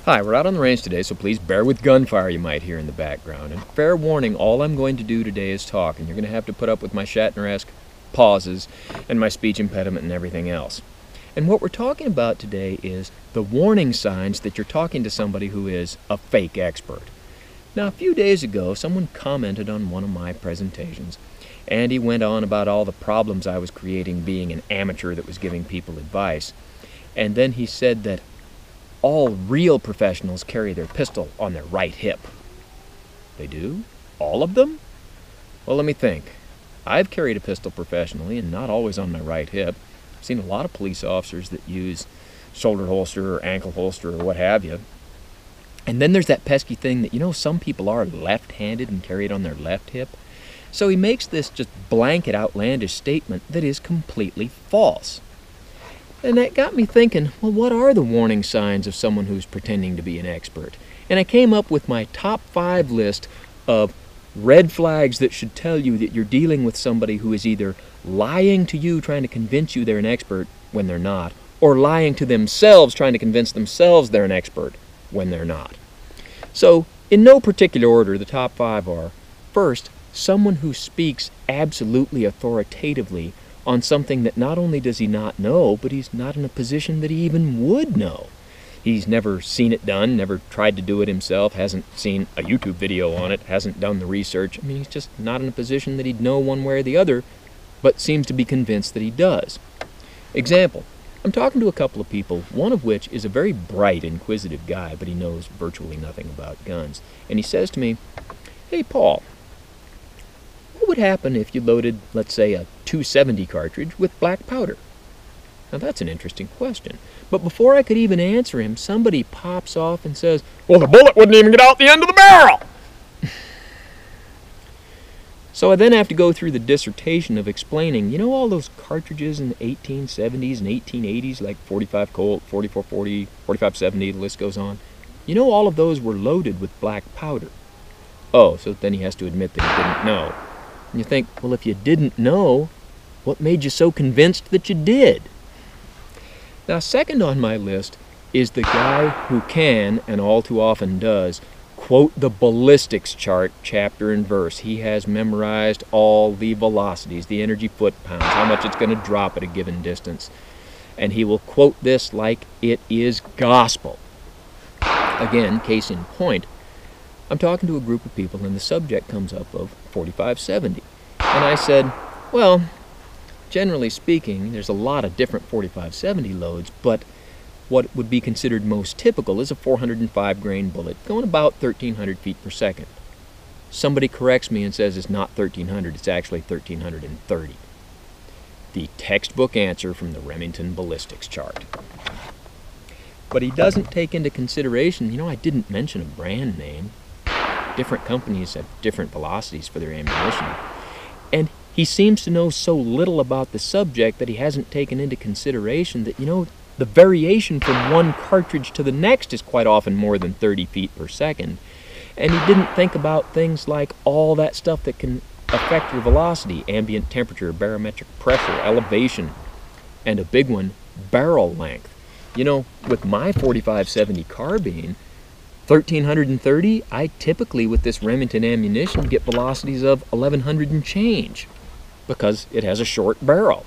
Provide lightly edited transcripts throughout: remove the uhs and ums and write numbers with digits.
Hi, we're out on the range today, so please bear with gunfire you might hear in the background. And fair warning, all I'm going to do today is talk, and you're going to have to put up with my Shatner-esque pauses and my speech impediment and everything else. And what we're talking about today is the warning signs that you're talking to somebody who is a fake expert. Now, a few days ago, someone commented on one of my presentations, and he went on about all the problems I was creating being an amateur that was giving people advice. And then he said that all real professionals carry their pistol on their right hip. They do? All of them? Well, let me think. I've carried a pistol professionally and not always on my right hip. I've seen a lot of police officers that use shoulder holster or ankle holster or what have you. And then there's that pesky thing that, some people are left-handed and carry it on their left hip. So he makes this just blanket outlandish statement that is completely false. And that got me thinking, well, what are the warning signs of someone who's pretending to be an expert? And I came up with my top 5 list of red flags that should tell you that you're dealing with somebody who is either lying to you trying to convince you they're an expert when they're not, or lying to themselves trying to convince themselves they're an expert when they're not. So, in no particular order, the top 5 are, first, someone who speaks absolutely authoritatively on something that not only does he not know, but he's not in a position that he even would know. He's never seen it done, never tried to do it himself, hasn't seen a YouTube video on it, hasn't done the research. I mean, he's just not in a position that he'd know one way or the other, but seems to be convinced that he does. Example, I'm talking to a couple of people, one of which is a very bright, inquisitive guy, but he knows virtually nothing about guns. And he says to me, "Hey, Paul, what would happen if you loaded, let's say, a .270 cartridge with black powder?" Now that's an interesting question. But before I could even answer him, somebody pops off and says, "Well, the bullet wouldn't even get out the end of the barrel!" So I then have to go through the dissertation of explaining, all those cartridges in the 1870s and 1880s, like 45 Colt, 4440, 4570, the list goes on. All of those were loaded with black powder. Oh, so then he has to admit that he didn't know. And you think, well, if you didn't know, what made you so convinced that you did? Now, second on my list is the guy who can, and all too often does, quote the Ballistics Chart chapter and verse. He has memorized all the velocities, the energy foot-pounds, how much it's going to drop at a given distance. And he will quote this like it is gospel. Again, case in point, I'm talking to a group of people and the subject comes up of 4570. And I said, well, generally speaking, there's a lot of different 4570 loads, but what would be considered most typical is a 405 grain bullet going about 1,300 feet per second. Somebody corrects me and says it's not 1,300, it's actually 1,330. The textbook answer from the Remington Ballistics Chart. But he doesn't take into consideration, I didn't mention a brand name. Different companies have different velocities for their ammunition. And he seems to know so little about the subject that he hasn't taken into consideration that, the variation from one cartridge to the next is quite often more than 30 feet per second. And he didn't think about things like all that stuff that can affect your velocity, ambient temperature, barometric pressure, elevation, and a big one, barrel length. With my 4570 carbine, 1,330, I typically, with this Remington ammunition, get velocities of 1,100 and change because it has a short barrel.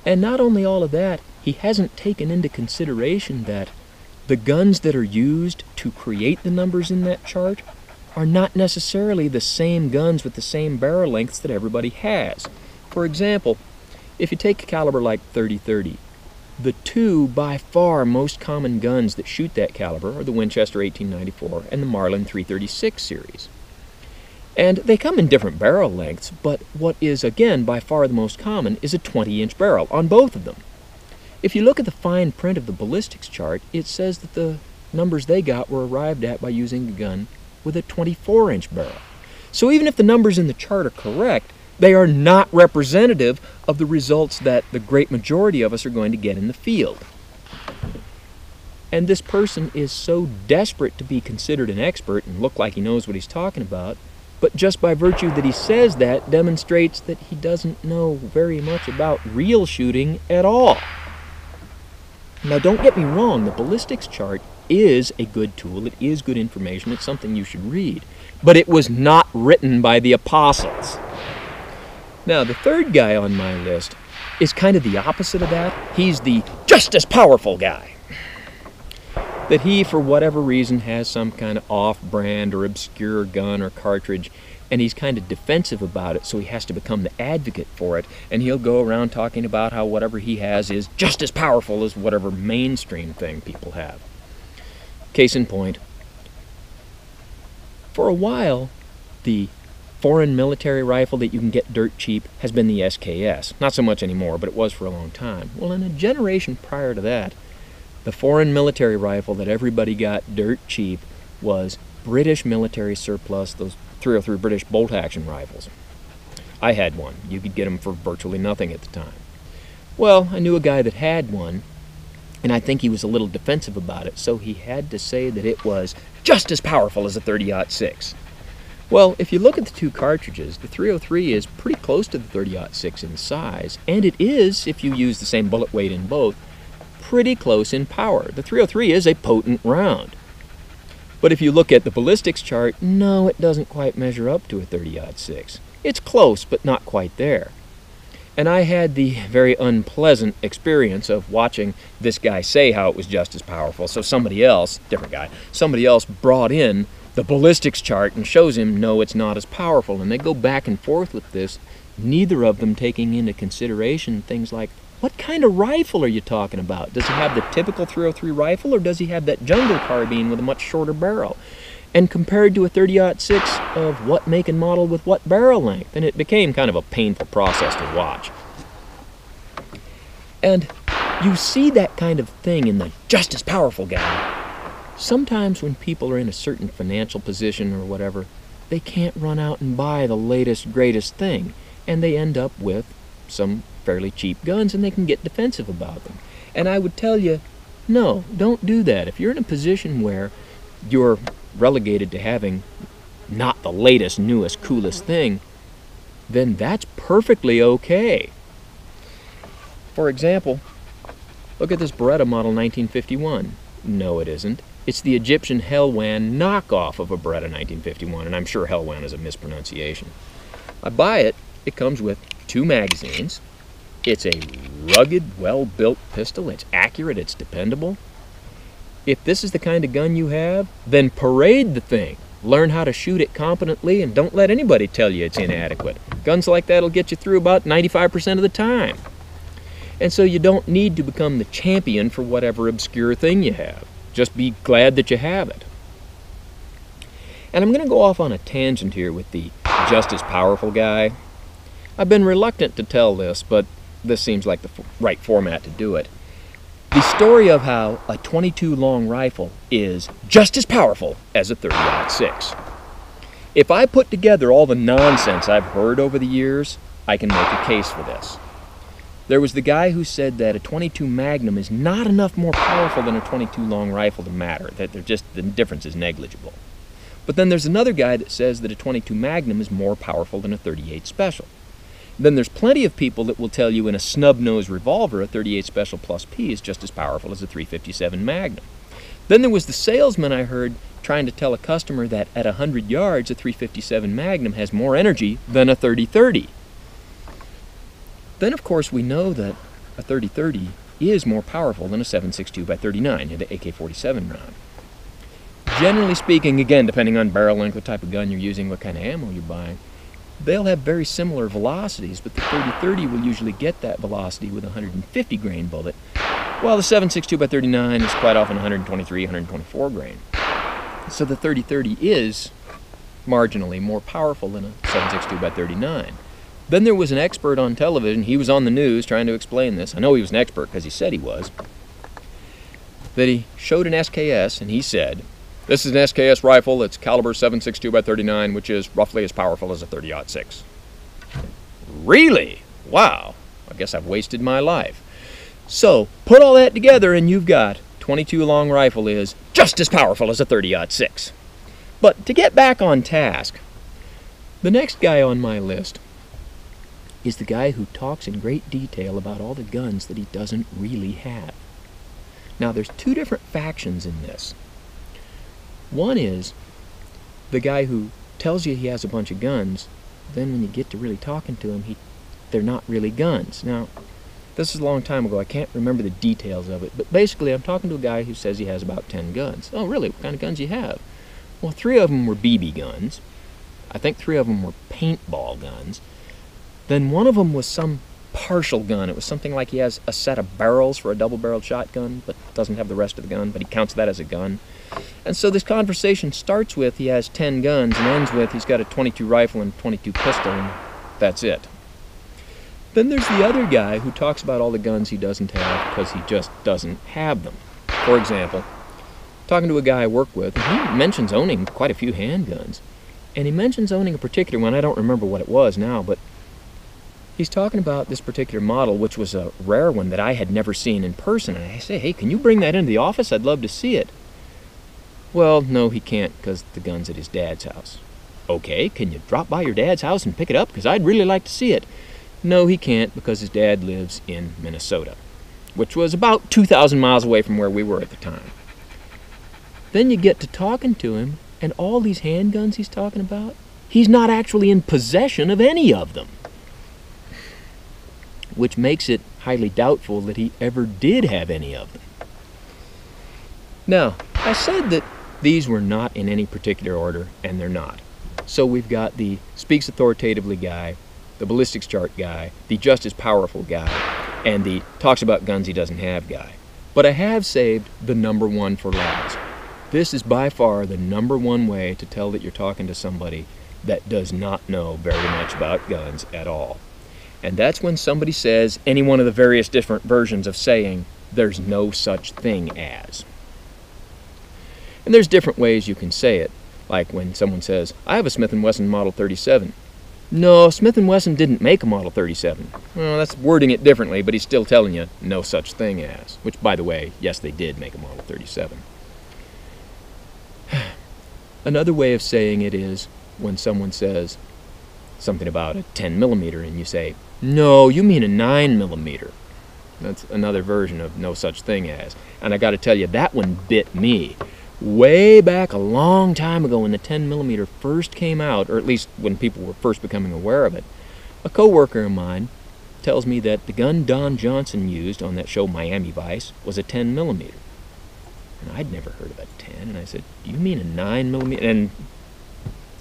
And not only all of that, he hasn't taken into consideration that the guns that are used to create the numbers in that chart are not necessarily the same guns with the same barrel lengths that everybody has. For example, if you take a caliber like .30-30, the two by far most common guns that shoot that caliber are the Winchester 1894 and the Marlin 336 series. And they come in different barrel lengths, but what is, again, by far the most common is a 20-inch barrel on both of them. If you look at the fine print of the Ballistics Chart, it says that the numbers they got were arrived at by using a gun with a 24-inch barrel. So even if the numbers in the chart are correct, they are not representative of the results that the great majority of us are going to get in the field. And this person is so desperate to be considered an expert and look like he knows what he's talking about, but just by virtue that he says that demonstrates that he doesn't know very much about real shooting at all. Now don't get me wrong, the ballistics chart is a good tool, it is good information, it's something you should read. But it was not written by the apostles. Now the third guy on my list is kind of the opposite of that. He's the just as powerful guy. That he, for whatever reason, has some kind of off-brand or obscure gun or cartridge, and he's kind of defensive about it, so he has to become the advocate for it, and he'll go around talking about how whatever he has is just as powerful as whatever mainstream thing people have. Case in point, for a while, the foreign military rifle that you can get dirt cheap has been the SKS. Not so much anymore, but it was for a long time. Well, in a generation prior to that, the foreign military rifle that everybody got dirt cheap was British military surplus, those 303 British bolt-action rifles. I had one. You could get them for virtually nothing at the time. Well, I knew a guy that had one, and I think he was a little defensive about it, so he had to say that it was just as powerful as a 30-06. Well, if you look at the two cartridges, the 303 is pretty close to the 30-06 in size, and it is, if you use the same bullet weight in both, pretty close in power. The 303 is a potent round. But if you look at the ballistics chart, no, it doesn't quite measure up to a 30-06. It's close, but not quite there. And I had the very unpleasant experience of watching this guy say how it was just as powerful, so somebody else, different guy, somebody else brought in the ballistics chart and shows him, no, it's not as powerful. And they go back and forth with this, neither of them taking into consideration things like, what kind of rifle are you talking about? Does he have the typical 303 rifle, or does he have that jungle carbine with a much shorter barrel? And compared to a 30-06 of what make and model with what barrel length? And it became kind of a painful process to watch. And you see that kind of thing in the just as powerful guy. Sometimes when people are in a certain financial position or whatever, they can't run out and buy the latest, greatest thing. And they end up with some fairly cheap guns, and they can get defensive about them. And I would tell you, no, don't do that. If you're in a position where you're relegated to having not the latest, newest, coolest thing, then that's perfectly okay. For example, look at this Beretta model 1951. No, it isn't. It's the Egyptian Helwan knockoff of a Beretta 1951, and I'm sure Helwan is a mispronunciation. I buy it. It comes with 2 magazines. It's a rugged, well-built pistol. It's accurate. It's dependable. If this is the kind of gun you have, then parade the thing. Learn how to shoot it competently, and don't let anybody tell you it's inadequate. Guns like that will get you through about 95% of the time. And so you don't need to become the champion for whatever obscure thing you have. Just be glad that you have it. And I'm going to go off on a tangent here with the just as powerful guy. I've been reluctant to tell this, but this seems like the right format to do it. The story of how a .22 long rifle is just as powerful as a 30-06. If I put together all the nonsense I've heard over the years, I can make a case for this. There was the guy who said that a .22 Magnum is not enough more powerful than a .22 long rifle to matter, that the difference is negligible. But then there's another guy that says that a .22 Magnum is more powerful than a .38 Special. Then there's plenty of people that will tell you in a snub-nosed revolver a .38 Special Plus P is just as powerful as a .357 Magnum. Then there was the salesman I heard trying to tell a customer that at 100 yards a .357 Magnum has more energy than a .30-30. Then of course we know that a .30-30 is more powerful than a 7.62x39, the AK-47 round. Generally speaking, again, depending on barrel length, what type of gun you're using, what kind of ammo you're buying, they'll have very similar velocities, but the .30-30 will usually get that velocity with a 150 grain bullet, while the 7.62x39 is quite often 123, 124 grain. So the .30-30 is marginally more powerful than a 7.62x39. Then there was an expert on television, he was on the news trying to explain this. I know he was an expert because he said he was. That he showed an SKS and he said, this is an SKS rifle that's caliber 7.62x39, which is roughly as powerful as a 30-06. Really? Wow. I guess I've wasted my life. So, put all that together and you've got .22 long rifle is just as powerful as a 30-06. But to get back on task, the next guy on my list is the guy who talks in great detail about all the guns that he doesn't really have. Now, there's two different factions in this. One is the guy who tells you he has a bunch of guns, then when you get to really talking to him, they're not really guns. Now, this is a long time ago. I can't remember the details of it, but basically I'm talking to a guy who says he has about 10 guns. Oh, really? What kind of guns do you have? Well, 3 of them were BB guns. I think 3 of them were paintball guns. Then one of them was some partial gun. It was something like he has a set of barrels for a double-barreled shotgun, but doesn't have the rest of the gun, but he counts that as a gun. And so this conversation starts with he has 10 guns and ends with he's got a .22 rifle and a .22 pistol, and that's it. Then there's the other guy who talks about all the guns he doesn't have because he just doesn't have them. For example, talking to a guy I work with, and he mentions owning quite a few handguns. And he mentions owning a particular one. I don't remember what it was now, but he's talking about this particular model, which was a rare one that I had never seen in person. And I say, hey, can you bring that into the office? I'd love to see it. Well, no, he can't because the gun's at his dad's house. Okay, can you drop by your dad's house and pick it up? Because I'd really like to see it. No, he can't because his dad lives in Minnesota, which was about 2,000 miles away from where we were at the time. Then you get to talking to him, and all these handguns he's talking about, he's not actually in possession of any of them, which makes it highly doubtful that he ever did have any of them. Now, I said that these were not in any particular order, and they're not. So we've got the speaks authoritatively guy, the Ballistics Chart guy, the just as powerful guy, and the talks about guns he doesn't have guy. But I have saved the number one for last. This is by far the number one way to tell that you're talking to somebody that does not know very much about guns at all. And that's when somebody says any one of the various different versions of saying there's no such thing as. And there's different ways you can say it, like when someone says, I have a Smith & Wesson Model 37. No, Smith & Wesson didn't make a Model 37. Well, that's wording it differently, but he's still telling you no such thing as. Which, by the way, yes, they did make a Model 37. Another way of saying it is when someone says something about a 10mm and you say, no, you mean a 9mm. That's another version of no such thing as. And I got to tell you, that one bit me. Way back a long time ago when the 10mm first came out, or at least when people were first becoming aware of it, a coworker of mine tells me that the gun Don Johnson used on that show Miami Vice was a 10mm. And I'd never heard of a 10, and I said, do you mean a 9mm? And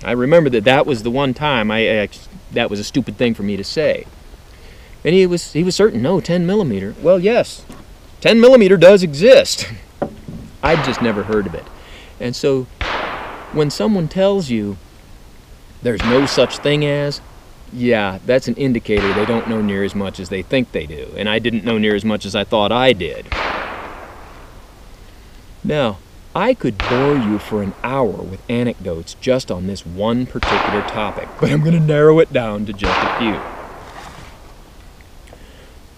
I remember that was the one time that was a stupid thing for me to say. And he was certain, no, 10mm. Well, yes, 10mm does exist. I'd just never heard of it. And so when someone tells you there's no such thing as, yeah, that's an indicator they don't know near as much as they think they do. And I didn't know near as much as I thought I did. Now, I could bore you for an hour with anecdotes just on this one particular topic, but I'm going to narrow it down to just a few.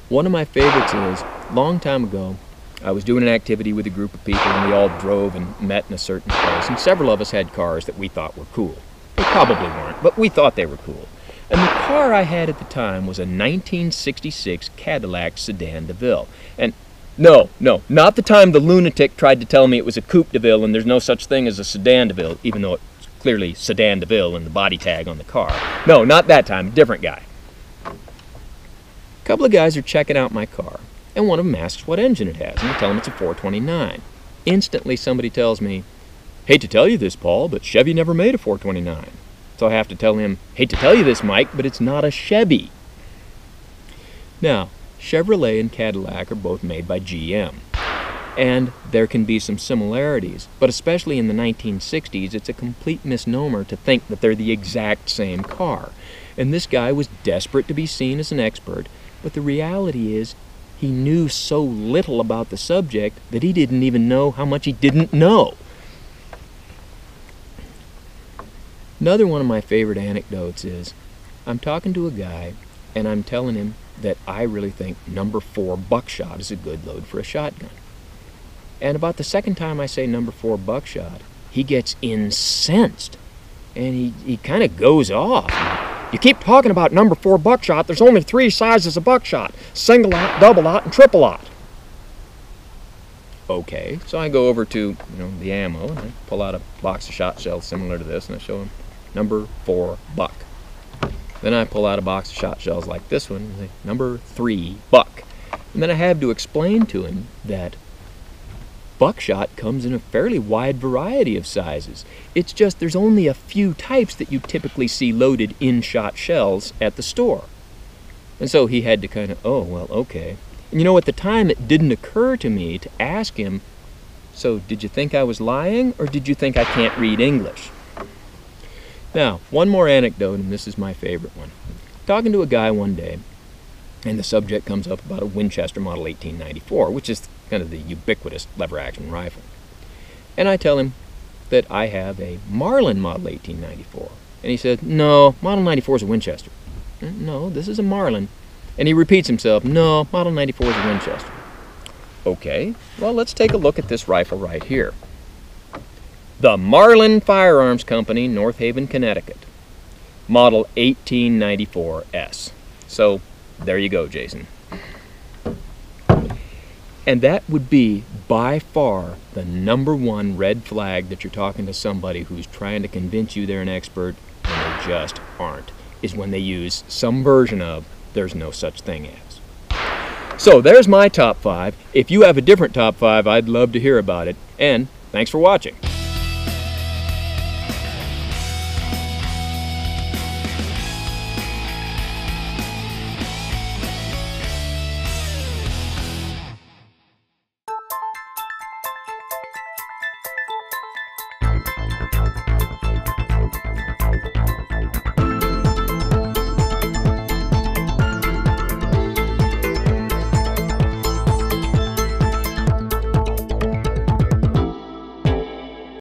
One of my favorites is, long time ago, I was doing an activity with a group of people and we all drove and met in a certain place, and several of us had cars that we thought were cool. They probably weren't, but we thought they were cool. And the car I had at the time was a 1966 Cadillac Sedan DeVille. And no, not the time the lunatic tried to tell me it was a Coupe DeVille and there's no such thing as a Sedan DeVille, even though it's clearly Sedan DeVille in the body tag on the car. No, not that time, different guy. A couple of guys are checking out my car, and one of them asks what engine it has, and I tell them it's a 429. Instantly somebody tells me, hate to tell you this, Paul, but Chevy never made a 429. So I have to tell him, hate to tell you this, Mike, but it's not a Chevy. Now, Chevrolet and Cadillac are both made by GM, and there can be some similarities, but especially in the 1960s, it's a complete misnomer to think that they're the exact same car. And this guy was desperate to be seen as an expert, but the reality is, he knew so little about the subject that he didn't even know how much he didn't know. Another one of my favorite anecdotes is, I'm talking to a guy and I'm telling him that I really think number 4 buckshot is a good load for a shotgun. And about the second time I say number 4 buckshot, he gets incensed and he kind of goes off. You keep talking about number 4 buckshot, there's only 3 sizes of buckshot. Single-aught, double-aught, and triple-aught. Okay, so I go over to the ammo and I pull out a box of shot shells similar to this and I show him number 4 buck. Then I pull out a box of shot shells like this one and say number 3 buck. And then I have to explain to him that buckshot comes in a fairly wide variety of sizes. It's just there's only a few types that you typically see loaded in shot shells at the store. And so he had to kind of, oh, well, okay. And at the time it didn't occur to me to ask him, so did you think I was lying or did you think I can't read English? Now, one more anecdote, and this is my favorite one. Talking to a guy one day, and the subject comes up about a Winchester Model 1894, which is kind of the ubiquitous lever-action rifle. And I tell him that I have a Marlin Model 1894. And he said, no, Model 94 is a Winchester. No, this is a Marlin. And he repeats himself, no, Model 94 is a Winchester. Okay, well, let's take a look at this rifle right here. The Marlin Firearms Company, North Haven, Connecticut. Model 1894S. So, there you go, Jason. And that would be by far the #1 red flag that you're talking to somebody who's trying to convince you they're an expert and they just aren't, is when they use some version of there's no such thing as. So there's my top 5. If you have a different top 5, I'd love to hear about it. And thanks for watching.